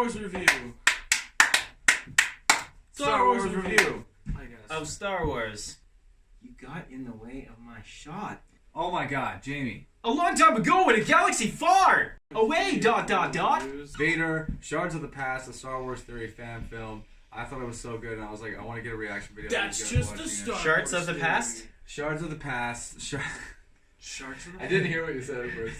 Wars review. Star Wars review. I guess. Of Star Wars. You got in the way of my shot. Oh my god, Jamie. A long time ago in a galaxy far away, ... Vader, Shards of the Past, a Star Wars theory fan film. I thought it was so good, and I was like, I want to get a reaction video. That's just the start. Shards of the Past? Shards of the Past. Shards of the Past? I didn't hear what you said at first.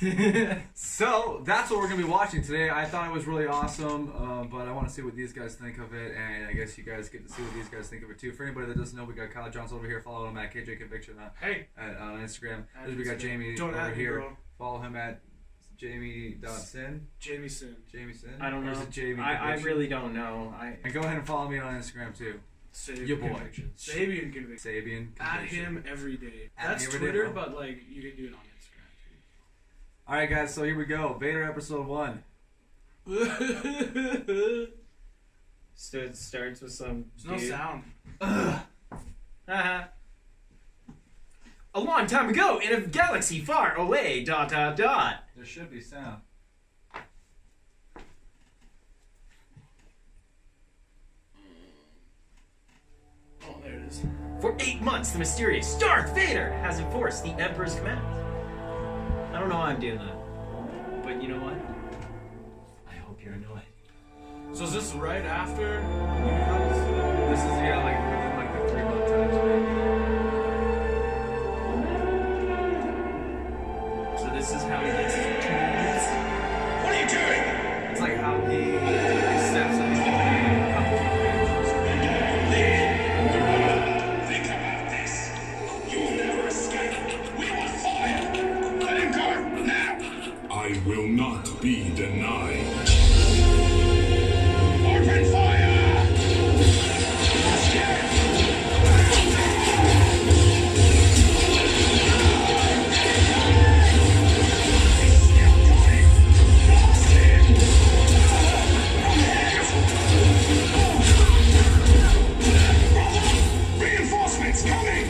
So, that's what we're going to be watching today. I thought it was really awesome, but I want to see what these guys think of it, and I guess you guys get to see what these guys think of it too. For anybody that doesn't know, we got Kyle Johnson over here. Follow him at KJConviction on Instagram. We got Jamie over here. Follow him at Jamie.sin. Jamie Sin. I don't know. Or is it Jamie I really don't know. And go ahead and follow me on Instagram too. Your boy. Sabian Conviction. Sabian Conviction. At him every day. At That's every Twitter, day, but like you can do it on Instagram too. Alright guys, so here we go. Vader episode 1. Starts with some There's no sound. Haha. A long time ago in a galaxy far away, ... There should be sound. Oh, there it is. For 8 months, the mysterious Darth Vader has enforced the Emperor's command. I don't know why I'm doing that, but you know what? I hope you're annoyed. So is this right after? This is, yeah, like within like the 3-month time span. So this is how he gets his tools. What are you doing? It's like how he steps in the Think about this. You'll never escape. We will fire. Let him go now. I will not be denied. Open fire! Reinforcements coming!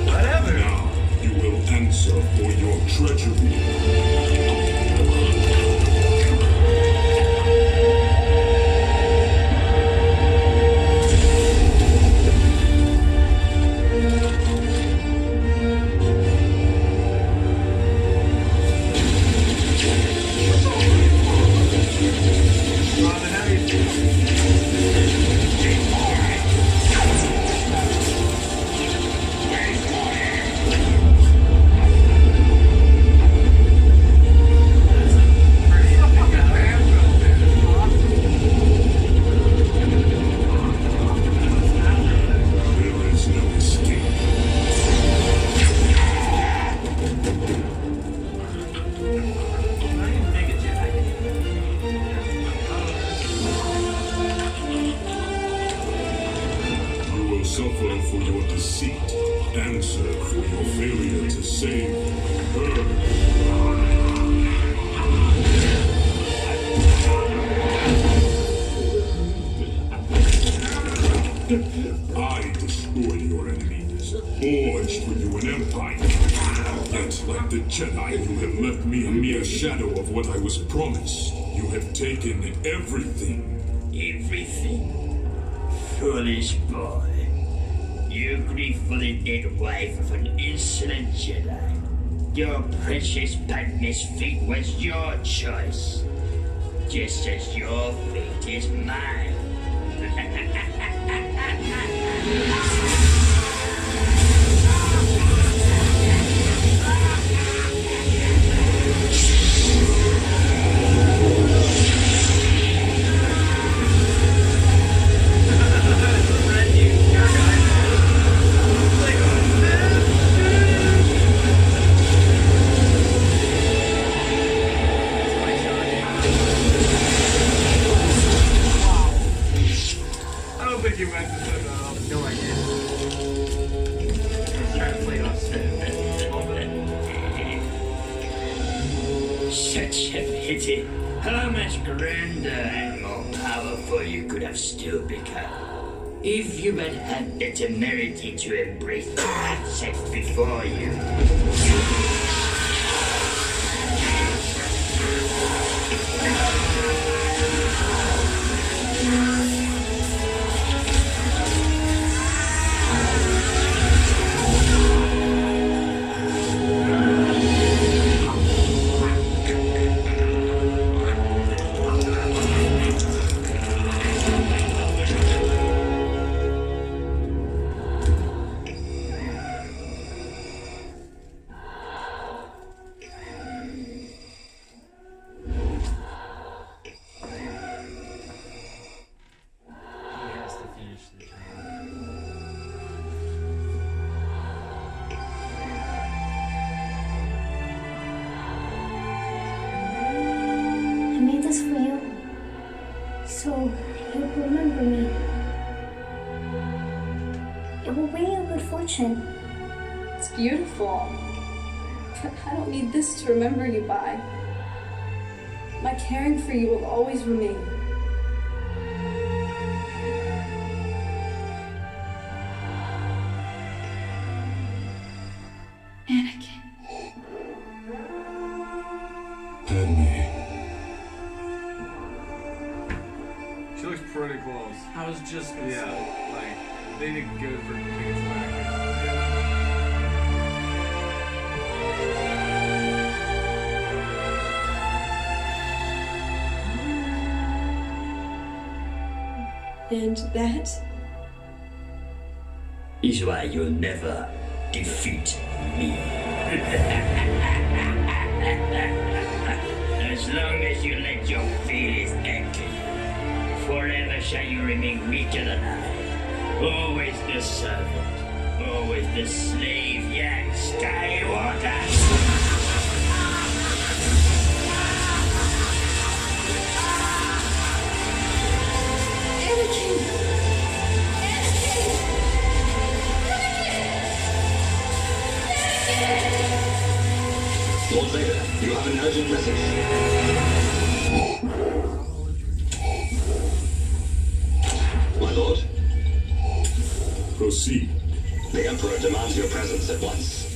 Whatever. Now you will answer for your treachery. There is no escape. You will suffer for your deceit. Answer for your failure to save her. I destroy your enemies, forged for you an empire. Yet, like the Jedi, you have left me a mere shadow of what I was promised. You have taken everything. Everything. Foolish boy. You gleefully dead wife of an insolent Jedi. Your precious Padme's fate was your choice. Just as your fate is mine. I don't think you meant to say that. No idea. I was trying to play it off Such a pity. How much grander and more powerful you could have still become. If you had had the temerity to embrace the path set before you. I made this for you, so you'll remember me. It will bring you good fortune. It's beautiful. But I don't need this to remember you by. My caring for you will always remain. Anakin. Padme. She looks pretty close. I was just gonna Yeah, say. like they did good for picking some actors. And that Is why you'll never defeat me. As long as you let your feelings echo, forever shall you remain weaker than I. Always the servant, always the slave, young Skywalker. Anakin! Lord Vader, you have an urgent message. My lord? Proceed. The Emperor demands your presence at once.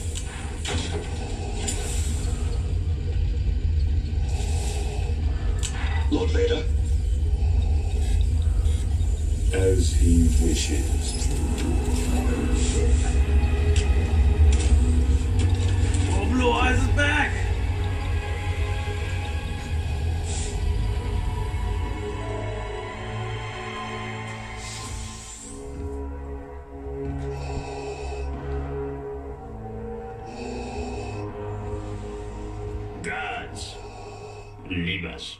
Lord Vader? As he wishes. Oh, Blue Eyes is back! Gods, leave us.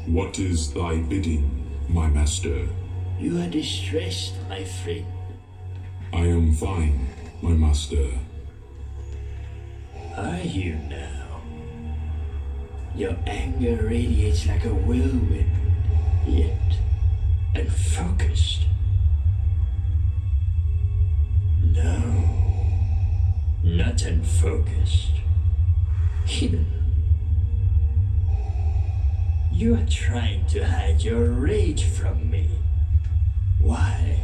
What is thy bidding, my master? You are distressed, my friend. I am fine, my master. Are you now? Your anger radiates like a whirlwind, yet unfocused. No, not unfocused. Hidden. You are trying to hide your rage from me. Why?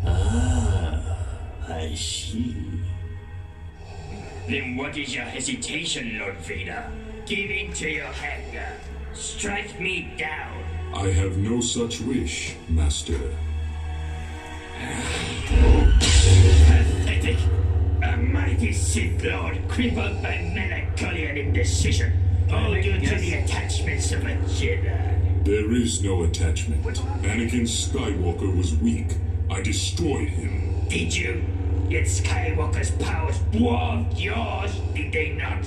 Ah, I see. Then what is your hesitation, Lord Vader? Give in to your anger. Strike me down. I have no such wish, master. Pathetic. A mighty Sith Lord crippled by melancholy and indecision. All due to the attachments of a Jedi. There is no attachment. Anakin Skywalker was weak. I destroyed him. Did you? Yet Skywalker's powers dwarfed yours, did they not?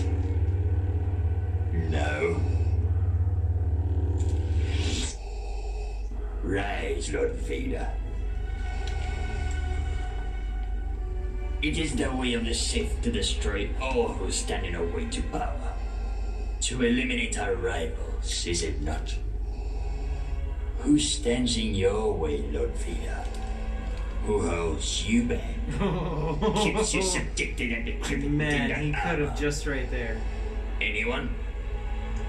No. Rise, Lord Vader. It is the way of the Sith to destroy all who stand in our way to power. To eliminate our rivals, is it not? Who stands in your way, Lord Vader? Who holds you back? Keeps you subjected and decrepit Man, in he the could have hour. just right there. Anyone?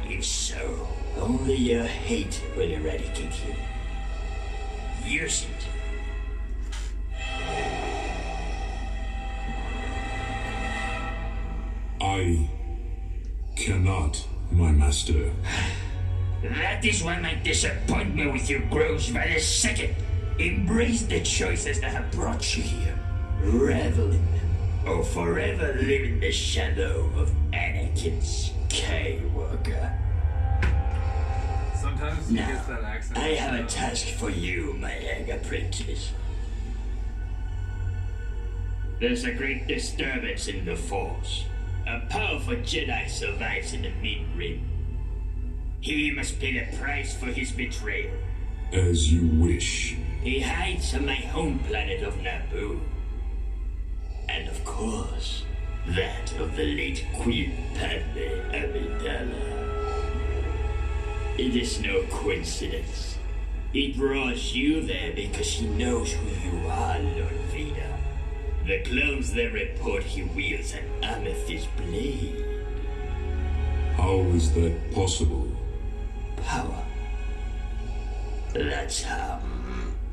If so, only your hate will eradicate him. Use it. I cannot, my master. That is why my disappointment with you grows by the second. Embrace the choices that have brought you here. Revel in them, or forever live in the shadow of Anakin Skywalker. Sometimes he Now, gets that accent. I have a task for you, my young apprentice. There's a great disturbance in the Force. A powerful Jedi survives in the Mid-Rim. He must pay the price for his betrayal. As you wish. He hides on my home planet of Naboo. And of course, that of the late Queen Padme Amidala. It is no coincidence. He brought you there because he knows who you are, Lord Vader. The clones there report he wields an amethyst blade. How is that possible? Power. That's how.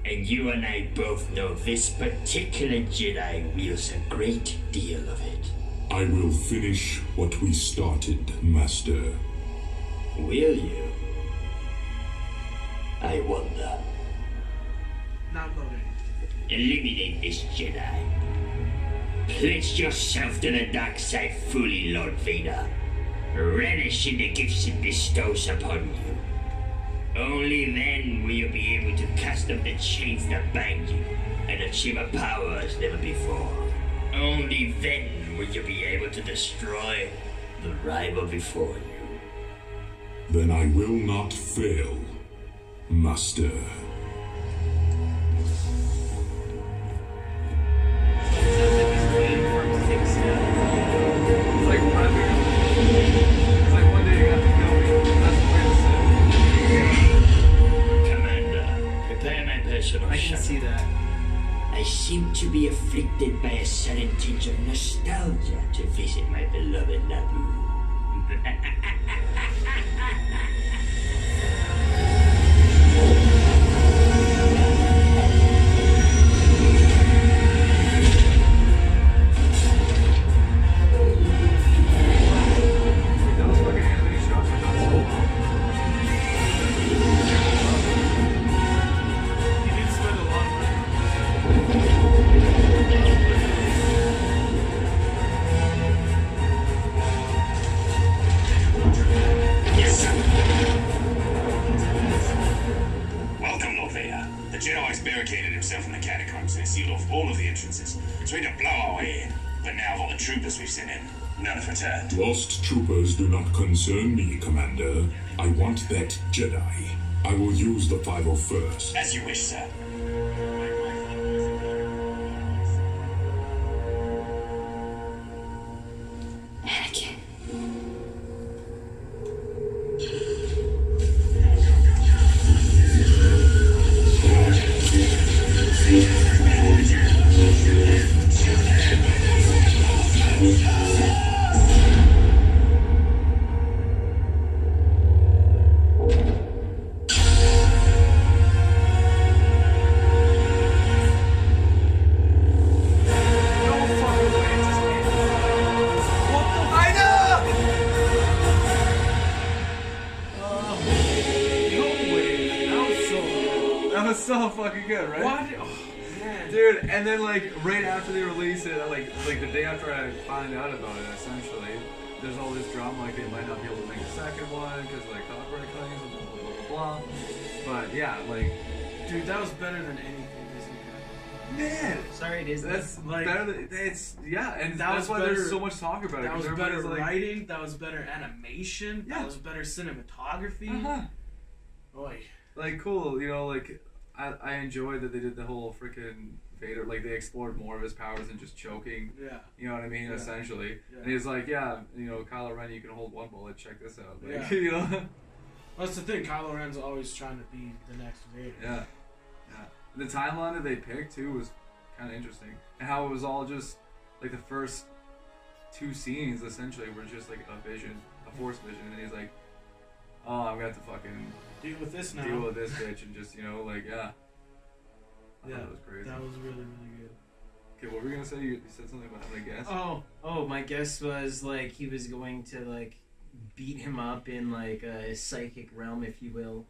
And you and I both know this particular Jedi wields a great deal of it. I will finish what we started, Master. Will you? I wonder. Not loading. Eliminate this Jedi. Pledge yourself to the dark side fully, Lord Vader. Relish in the gifts it bestows upon you. Only then will you be able to cast off the chains that bind you and achieve a power as never before. Only then will you be able to destroy the rival before you. Then I will not fail, Master. It's like one day you got to kill me. That's the way to say Commander, prepare my personal I can shuttle. see that. I seem to be afflicted by a sudden tinge of nostalgia to visit my beloved Naboo. those fucking anime shots are not so long. You did spend a lot of money. Welcome, Lord Vader. The Jedi's barricaded himself in the catacombs and sealed off all of the entrances. It's ready to blow our way in. But now of all the troopers we've sent in, none have returned. Lost troopers do not concern me, Commander. I want that Jedi. I will use the 501st. As you wish, sir. Anakin. That was so fucking good, right? What? Oh, man. Dude, and then like right after they release it, like the day after I find out about it, essentially, there's all this drama like they might not be able to make a second one because like copyright claims and blah blah blah blah. But yeah, like, Dude, that was better than anything Disney had. man, Sorry, Disney. that's Like- better. It's yeah, and That that's was why better- there's so much talk about it. That 'cause was better everybody's like, writing. That was better animation. Yeah. That was better cinematography. uh-huh. Boy. Like cool, you know, like I enjoyed that they did the whole freaking Vader, like they explored more of his powers than just choking. Yeah. You know what I mean? Yeah. Essentially, Yeah. and he's like, yeah, you know, Kylo Ren, you can hold one bullet. Check this out, like, Yeah. you know. Well, that's the thing. Kylo Ren's always trying to be the next Vader. Yeah, yeah. The timeline that they picked too was kind of interesting, and how it was all just like the first two scenes essentially were just like a vision a force vision, and he's like, "Oh, I'm gonna have to fucking Deal with this now. deal with this bitch," and just like yeah. I Yeah, thought it was crazy. that was really, really good. Okay, what were you gonna say? You said something about having a guess. Oh, my guess was like he was going to like beat him up in like a psychic realm, if you will.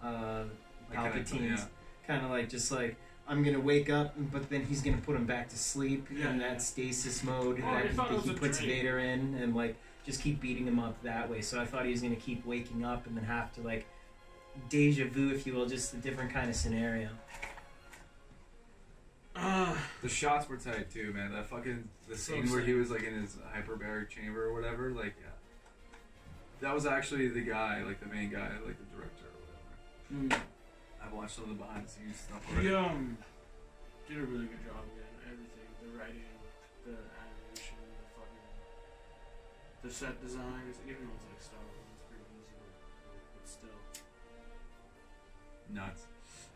Palpatine's kind of like just like I'm gonna wake up, but then he's gonna put him back to sleep in that stasis mode that he puts Vader in, and like just keep beating him up that way. So I thought he was gonna keep waking up and then have to like deja vu, if you will, just a different kind of scenario. The shots were tight too, man. That fucking scene where he was like in his hyperbaric chamber or whatever, like that was actually the guy, like the main guy, like the director or whatever. I've watched some of the behind the scenes stuff already. He did a really good job again. Everything, the writing, the animation, the set design. Even though it's like Star Wars, it's pretty easy, but still nuts.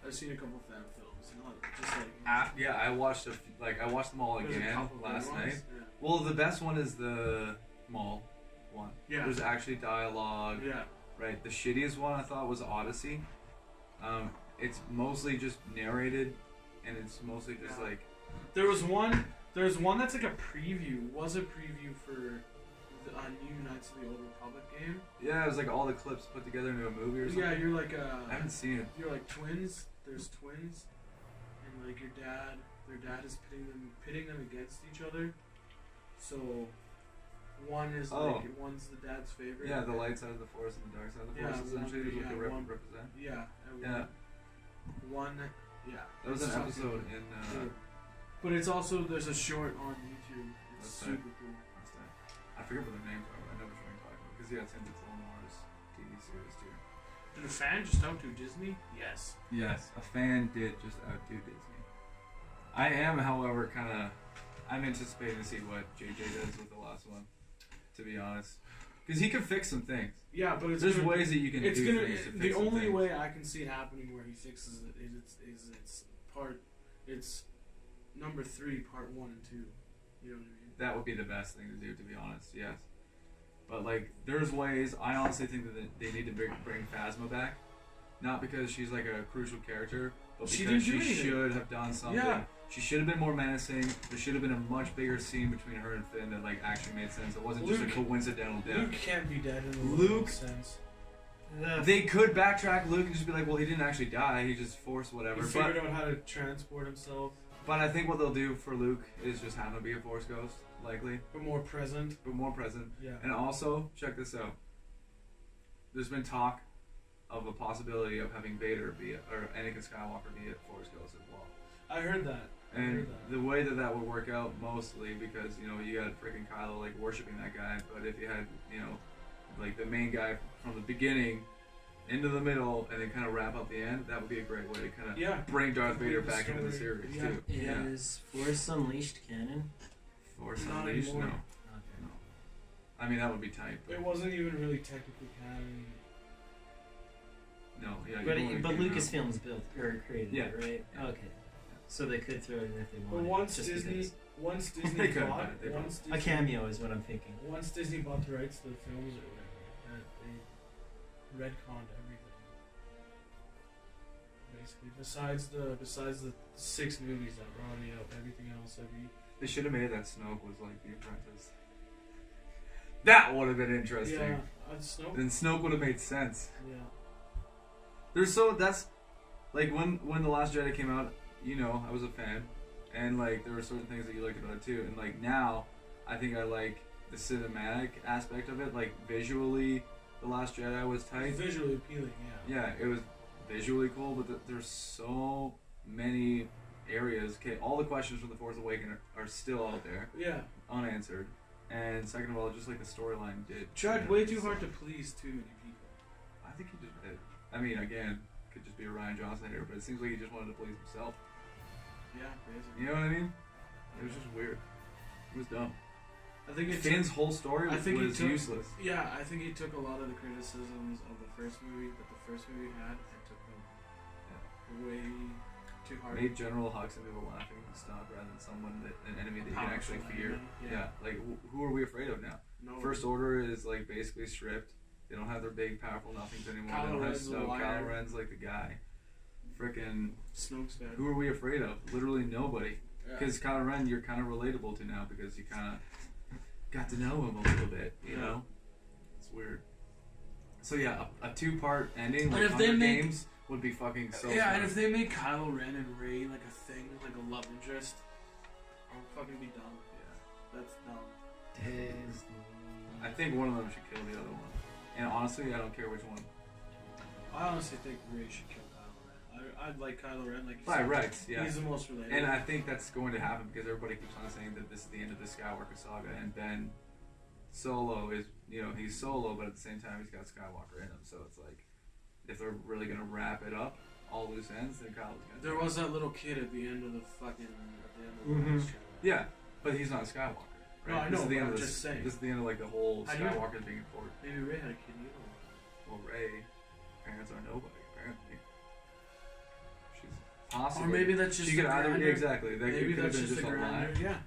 I've seen a couple fan films, not just like. I watched I watched them all again last night. Yeah. Well, the best one is the Maul one. Yeah. There's actually dialogue. Yeah. Right. The shittiest one I thought was Odyssey. It's mostly just narrated, and it's mostly just like. There's one that's like a preview. Was a preview for the new Knights of the Old Republic game. Yeah, it was like all the clips put together into a movie or something. Yeah, you're like I haven't seen it. You're like twins. There's twins, and like their dad is pitting them against each other. So one is one's the dad's favorite. Yeah, the light side of the force and the dark side of the force essentially is what they represent. Yeah. One. Yeah. That was an episode in. But it's also there's a short on YouTube. It's super cool. I forget what the names are, but I know what you're talking about because it's in the Clone Wars TV series too. Did a fan just outdo Disney? Yes. Yes, a fan did just outdo Disney. I am, however, I'm anticipating to see what JJ does with the last one. To be honest, because he can fix some things. Yeah, but there's ways that you can do things to fix the only things. way I can see it happening where he fixes it is it's number 3, part 1 and 2. You know what I mean? That would be the best thing to do, to be honest. Yes. But like, there's ways. I honestly think that they need to bring Phasma back, not because she's like a crucial character, but because she should have done something. Yeah. She should have been more menacing. There should have been a much bigger scene between her and Finn that like actually made sense. It wasn't just a coincidental death. Luke can't be dead in the sense. They could backtrack Luke and just be like, well, he didn't actually die. He just forced whatever. He figured out how to transport himself. But I think what they'll do for Luke is just have him be a Force ghost, likely. But more present. Yeah. And also, check this out. There's been talk of a possibility of having Vader or Anakin Skywalker be a Force ghost as well. I heard that. And the way that would work out mostly because, you got freaking Kylo like worshipping that guy, but if you had, like the main guy from the beginning into the middle and then kind of wrap up the end, that would be a great way to kind of bring Darth Vader back into the series too. Is Force Unleashed canon? Force Unleashed? No. I mean, that would be tight. It wasn't even really technically canon. No, yeah. But Lucasfilms created it, right? Yeah. Okay. So they could throw it in if they wanted. But once Disney bought a cameo is what I'm thinking. Once Disney bought the rights to the films or whatever, they retconned everything. Basically, besides the 6 movies that were already out, everything else They should have made that Snoke was like the Apprentice. That would have been interesting. Yeah, Snoke. Then Snoke would have made sense. Yeah. That's like when The Last Jedi came out. I was a fan, and like there were certain things that you liked about it too. And like now, I think I like the cinematic aspect of it. Like visually, The Last Jedi was tight. Visually appealing, yeah. Yeah, it was visually cool, but there's so many areas. Okay, all the questions from The Force Awakens are still out there. Yeah. Unanswered. And second of all, just like the storyline did. Tried way too hard to please too many people. I think he just did. I mean, again, could just be a Rian Johnson here, but it seems like he just wanted to please himself. Yeah, basically. You know what I mean? It was just weird. It was dumb. I think Finn's whole story was useless. Yeah, I think he took a lot of the criticisms of the first movie that the first movie had and took them way too hard. Made General Hux into a laughing stock rather than an enemy that you can actually fear. Yeah, like who are we afraid of now? No. First Order is like basically stripped. They don't have their big, powerful nothings anymore. Kylo they don't have Ren's Snoke. a liar. Kylo Ren's like the guy. Frickin' Snoke's bad. who are we afraid of? Literally nobody. Yeah. Because Kylo Ren, you're kind of relatable to now because you kind of got to know him a little bit. You know, it's weird. So yeah, a 2-part ending like And if Hunger they make- Games would be fucking so. Yeah, smart. and if they make Kylo Ren and Rey like a thing, like a love interest, I'll fucking be dumb. Yeah, that's dumb. I think one of them should kill the other one. And honestly, I don't care which one. I honestly think Rey should kill Kylo Ren. I'd like Kylo Ren, like you By said. rights, yeah. He's the most relatable. And I think that's going to happen because everybody keeps on saying that this is the end of the Skywalker saga, and Ben Solo is, he's Solo, but at the same time he's got Skywalker in him. So it's like, if they're really gonna wrap it up, all loose ends, then Kylo's gonna. There was that little kid at the end of the fucking. At the end of the last chapter. Yeah, but he's not a Skywalker. Right? No, I know. This is the But end I'm of just saying. This is the end of like the whole How do you- Skywalker being important. Maybe Rey had a kid. You don't know. Well, Rey, parents are nobody apparently. She's possibly. Or maybe that's just she could a either grander- exactly. That maybe could have that's been just just a a lie. grander. Yeah.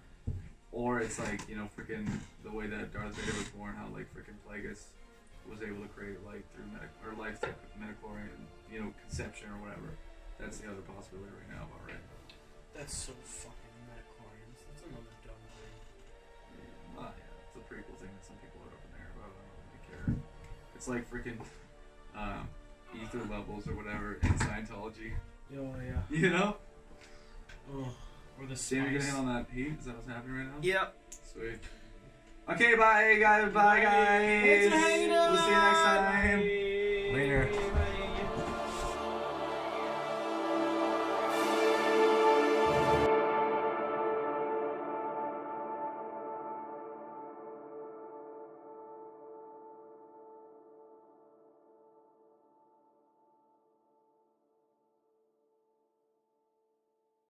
Or it's like, freaking the way that Darth Vader was born, how like freaking Plagueis was able to create life through midichlorian, conception or whatever. That's the other possibility right now about Rey. That's so fucking midichlorians. That's another dumb thing. Well, yeah, it's a prequel thing that some people are up in there about. I don't really care. It's like freaking ether levels or whatever in Scientology. Oh yeah. You know? Oh, or the Sam, you gonna spice. hit on that heat? Is that what's happening right now? Yep. Sweet. Okay, bye guys. Bye guys. Thanks for hanging out. We'll see